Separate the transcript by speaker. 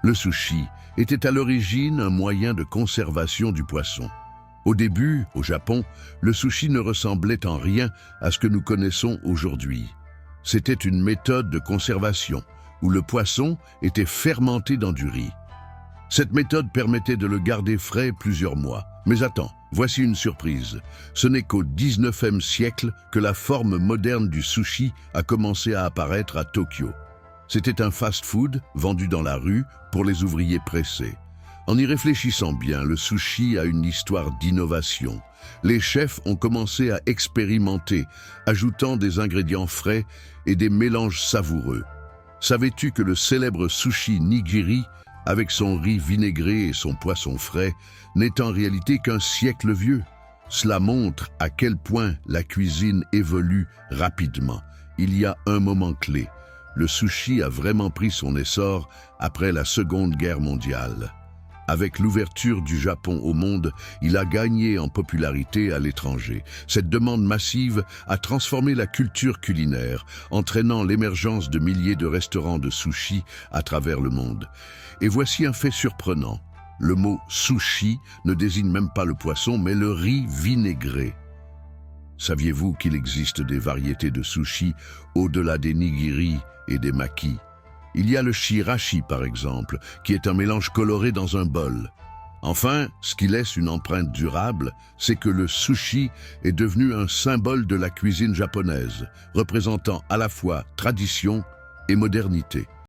Speaker 1: Le sushi était à l'origine un moyen de conservation du poisson. Au début, au Japon, le sushi ne ressemblait en rien à ce que nous connaissons aujourd'hui. C'était une méthode de conservation où le poisson était fermenté dans du riz. Cette méthode permettait de le garder frais plusieurs mois. Mais attends, voici une surprise. Ce n'est qu'au 19e siècle que la forme moderne du sushi a commencé à apparaître à Tokyo. C'était un fast-food vendu dans la rue pour les ouvriers pressés. En y réfléchissant bien, le sushi a une histoire d'innovation. Les chefs ont commencé à expérimenter, ajoutant des ingrédients frais et des mélanges savoureux. Savais-tu que le célèbre sushi nigiri, avec son riz vinaigré et son poisson frais, n'est en réalité qu'un siècle vieux? Cela montre à quel point la cuisine évolue rapidement. Il y a un moment clé. Le sushi a vraiment pris son essor après la Seconde Guerre mondiale. Avec l'ouverture du Japon au monde, il a gagné en popularité à l'étranger. Cette demande massive a transformé la culture culinaire, entraînant l'émergence de milliers de restaurants de sushi à travers le monde. Et voici un fait surprenant. Le mot sushi ne désigne même pas le poisson, mais le riz vinaigré. Saviez-vous qu'il existe des variétés de sushi au-delà des nigiri et des makis? Il y a le shirashi par exemple, qui est un mélange coloré dans un bol. Enfin, ce qui laisse une empreinte durable, c'est que le sushi est devenu un symbole de la cuisine japonaise, représentant à la fois tradition et modernité.